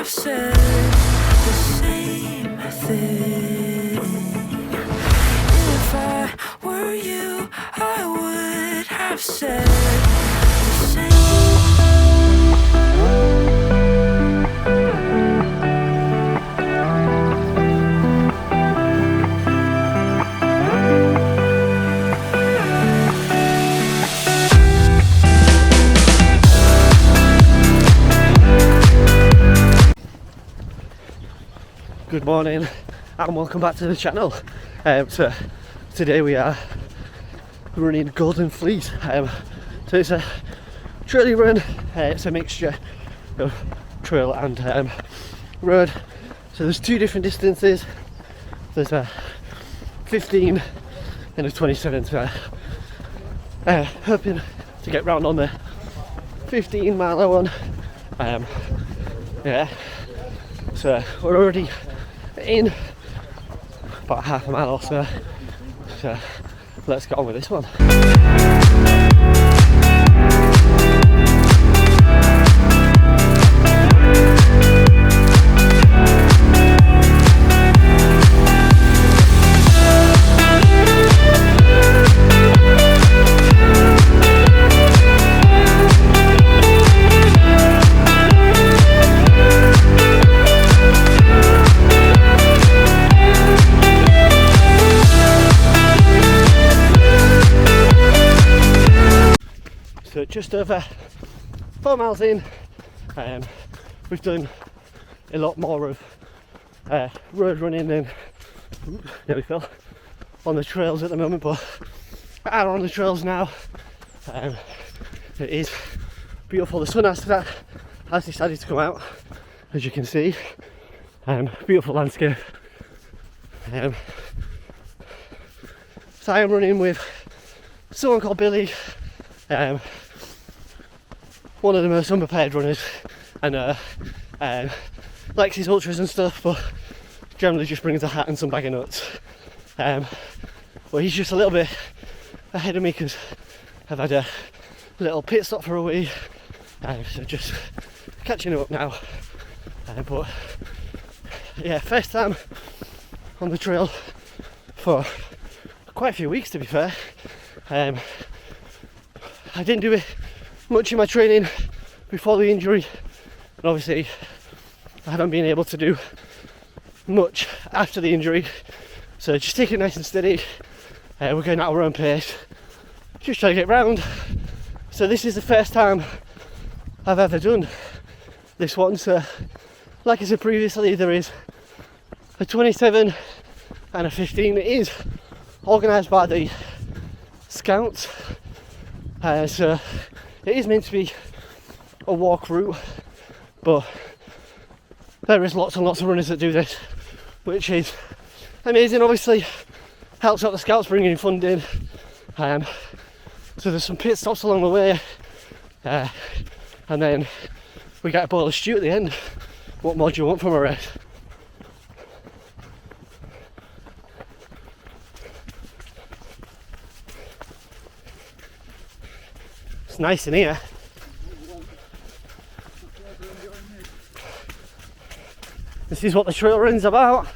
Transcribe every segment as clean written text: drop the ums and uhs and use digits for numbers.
have said the same thing. If I were you, I would have said the same. Good morning and welcome back to the channel. So today we are running Golden Fleece. So it's a trail run. It's a mixture of trail and road. So there's two different distances. There's a 15 and a 27. So hoping to get round on the 15 mile one. Yeah. So we're already in about half a mile or so. So let's get on with this one. So just over 4 miles in, we've done a lot more of road running than we feel on the trails at the moment, but we are on the trails now. It is beautiful. The sun has decided to come out, as you can see. Beautiful landscape. So I am running with someone called Billy. One of the most unprepared runners, and likes his ultras and stuff, but generally just brings a hat and some bag of nuts. But he's just a little bit ahead of me because I've had a little pit stop for a wee, so just catching up now. But yeah, first time on the trail for quite a few weeks, to be fair. I didn't do it much in my training before the injury, and obviously I haven't been able to do much after the injury, so just take it nice and steady. We're going at our own pace, just trying to get round. So this is the first time I've ever done this one. So like I said previously, there is a 27 and a 15. It is organised by the Scouts. So it is meant to be a walk route, but there is lots and lots of runners that do this, which is amazing. Obviously helps out the Scouts bringing in funding. So there's some pit stops along the way, and then we get a bowl of stew at the end. What more do you want from a race? It's nice in here. This is what the trail run's about.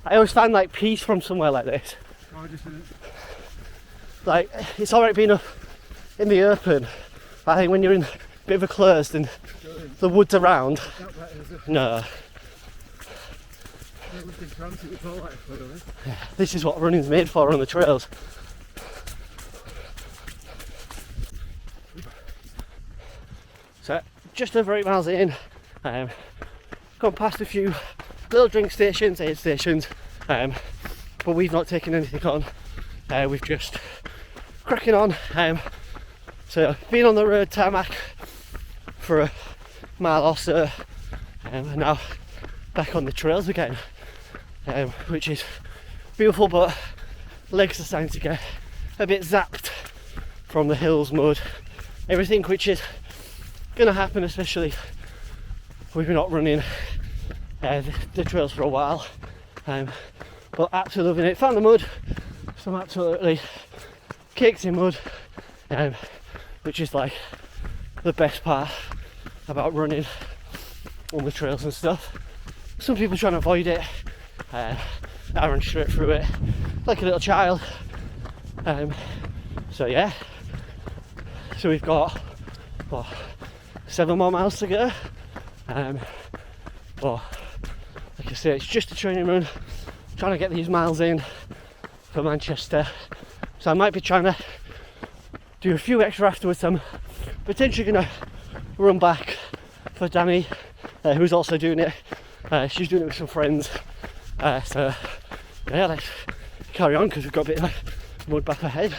I always find like peace from somewhere like this. Like, it's alright being up in the open, but I think when you're in a bit of a closed and the woods around, no. This is what running's made for on the trails. So just over 8 miles in, gone past a few little drink stations, aid stations, but we've not taken anything on. We've just cracking on. So been on the road tarmac for a mile or so, and now back on the trails again, which is beautiful, but legs are starting to get a bit zapped from the hills, mud, everything, which is going to happen, especially we've been not running the trails for a while. But absolutely loving it. Found the mud, some absolutely caked in mud, which is like the best part about running on the trails and stuff. Some people trying to avoid it. I run straight through it like a little child. So yeah, so we've got 7 more miles to go. But like I say, it's just a training run, trying to get these miles in for Manchester. So I might be trying to do a few extra afterwards. I'm potentially going to run back for Danny, who's also doing it. She's doing it with some friends. So yeah, let's carry on because we've got a bit of a mud back ahead.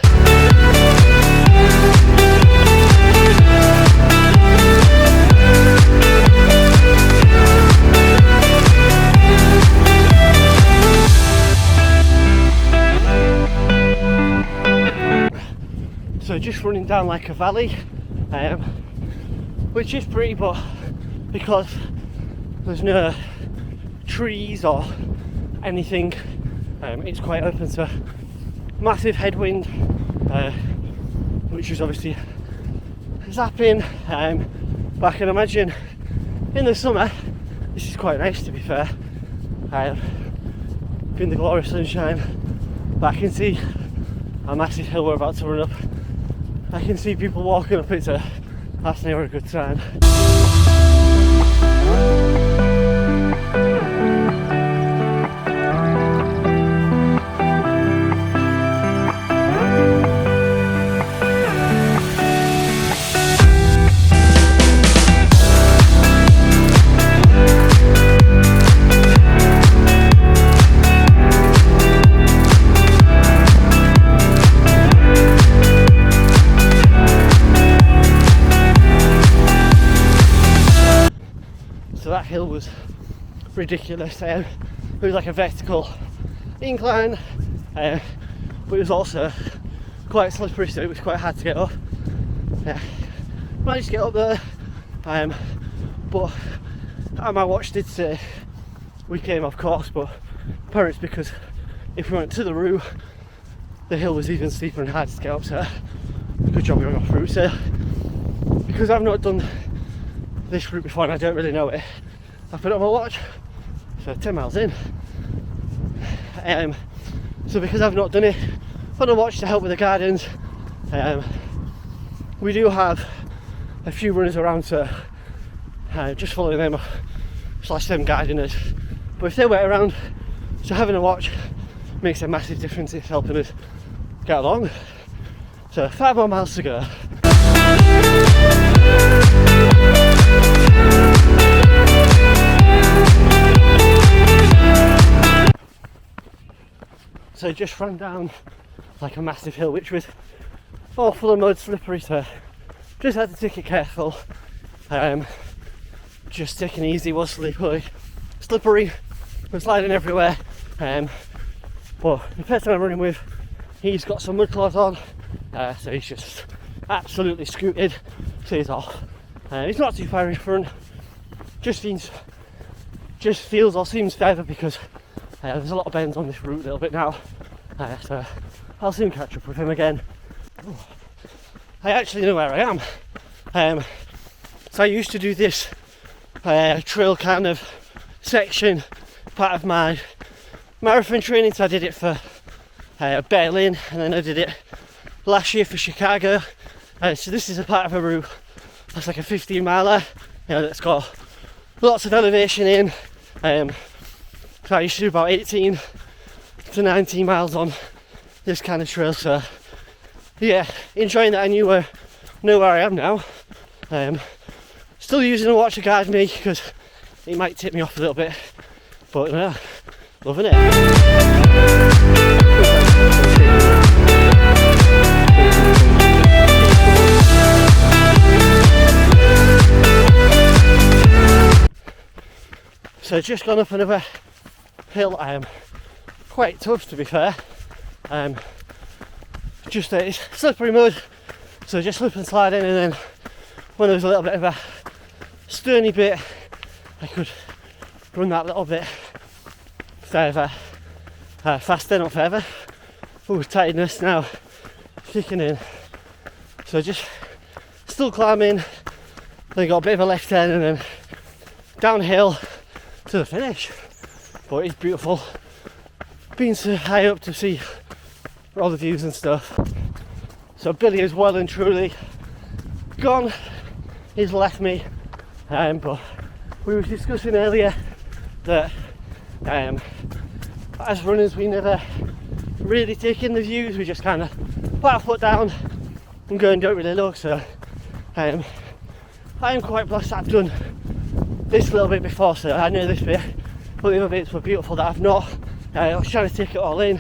So just running down like a valley, which is pretty, but because there's no trees or anything, it's quite open to massive headwind, which is obviously zapping. But I can imagine in the summer this is quite nice, to be fair, in the glorious sunshine. But I can see a massive hill we're about to run up. I can see people walking up it, so that's never a good sign. So that hill was ridiculous. It was like a vertical incline, but it was also quite slippery, so it was quite hard to get up. Managed to get up there, but my watch did say we came off course, but apparently it's because if we went to the route, the hill was even steeper and harder to get up, so good job we went off route. So because I've not done this route before and I don't really know it, I put it on my watch, so 10 miles in. So because I've not done it on a watch to help with the guidance, we do have a few runners around, so just following them / them guiding us. But if they were around, so having a watch makes a massive difference. It's helping us get along. So 5 more miles to go. So just ran down like a massive hill, which was all full of mud, slippery, so just had to take it careful. Just taking it easy, was slippery, was sliding everywhere. But the person I'm running with, he's got some mud claws on, so he's just absolutely scooted, so he's off. He's not too far in front, just feels or seems further because there's a lot of bends on this route a little bit now, so I'll soon catch up with him again. I actually know where I am. So I used to do this trail kind of section, part of my marathon training. So I did it for Berlin, and then I did it last year for Chicago. So this is a part of a route that's like a 15 miler, that's got lots of elevation in. So I used to do about 18 to 19 miles on this kind of trail, so yeah, enjoying that. I know where I am now. Still using a watch to guide me because it might tip me off a little bit, but loving it. So just gone up another hill. Quite tough, to be fair. Just it's slippery mud, so just slip and slide in, and then when there was a little bit of a stony bit, I could run that little bit further, faster, not further. Ooh, tightness now kicking in. So just still climbing, Then got a bit of a left turn and then downhill to the finish. But it's beautiful. Been so high up to see all the views and stuff. So Billy is well and truly gone. He's left me. But we were discussing earlier that as runners we never really take in the views. We just kind of put our foot down and go and don't really look. So I am quite blessed that I've done this little bit before, so I know this bit, but the other bits were beautiful that I've not. I was trying to take it all in,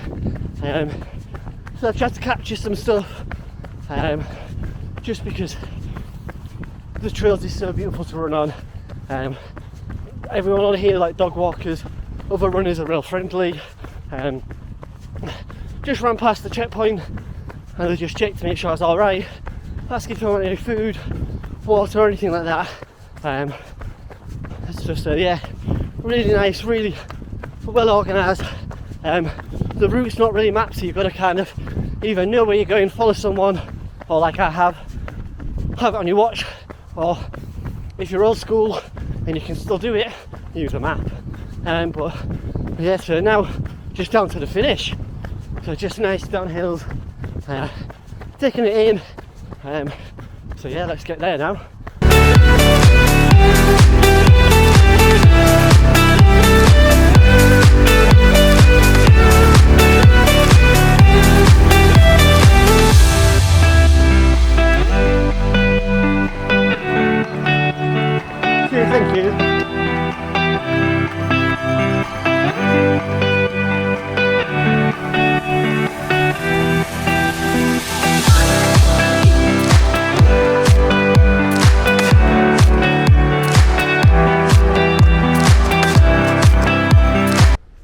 so I've tried to capture some stuff, just because the trails is so beautiful to run on. Everyone on here, like dog walkers, other runners are real friendly. Just ran past the checkpoint and they just checked to make sure I was alright, asking if I want any food, water or anything like that. It's just yeah, really nice, really well organised. The route's not really mapped, so you've got to kind of either know where you're going, follow someone, or like I have it on your watch, or if you're old school and you can still do it, use a map. But yeah, so now just down to the finish. So just nice downhills, taking it in. So yeah, let's get there now. Thank you.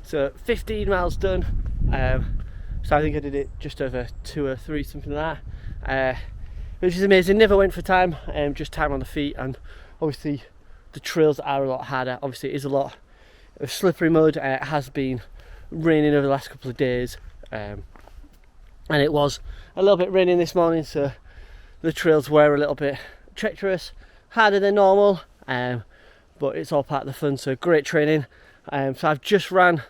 So 15 miles done. So I think I did it just over 2 or 3, something like that, which is amazing. Never went for time, just time on the feet, and obviously the trails are a lot harder. Obviously it is a lot of slippery mud. It has been raining over the last couple of days, and it was a little bit raining this morning, so the trails were a little bit treacherous, harder than normal, but it's all part of the fun, so great training. So I've just ran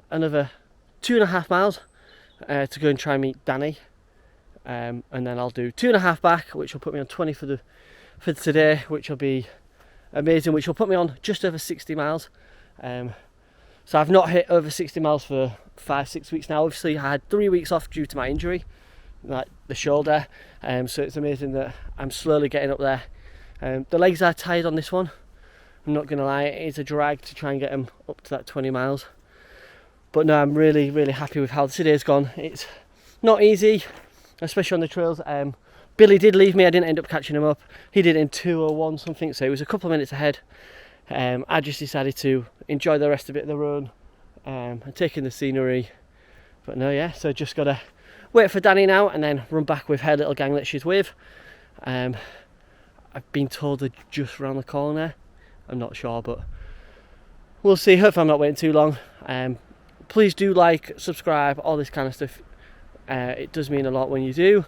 another 2.5 miles to go and try and meet Danny, and then I'll do 2.5 back, which will put me on 20 for today, which will be amazing, which will put me on just over 60 miles. So I've not hit over 60 miles for 5-6 weeks now. Obviously I had 3 weeks off due to my injury, like the shoulder, so it's amazing that I'm slowly getting up there. The legs are tired on this one, I'm not gonna lie. It is a drag to try and get them up to that 20 miles, but no, I'm really happy with how today's gone. It's not easy, especially on the trails. Billy did leave me. I didn't end up catching him up. He did it in 2:01 something, so he was a couple of minutes ahead. I just decided to enjoy the rest of it of the run, and taking the scenery. But no, yeah, so just gotta wait for Danny now and then run back with her little gang that she's with. I've been told they're just around the corner. I'm not sure, but we'll see. Hopefully I'm not waiting too long. Please do like, subscribe, all this kind of stuff. It does mean a lot when you do.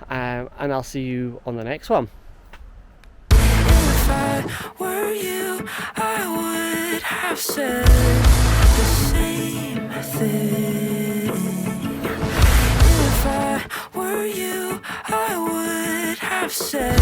And I'll see you on the next one. If I were you, I would have said the same thing. If I were you, I would have said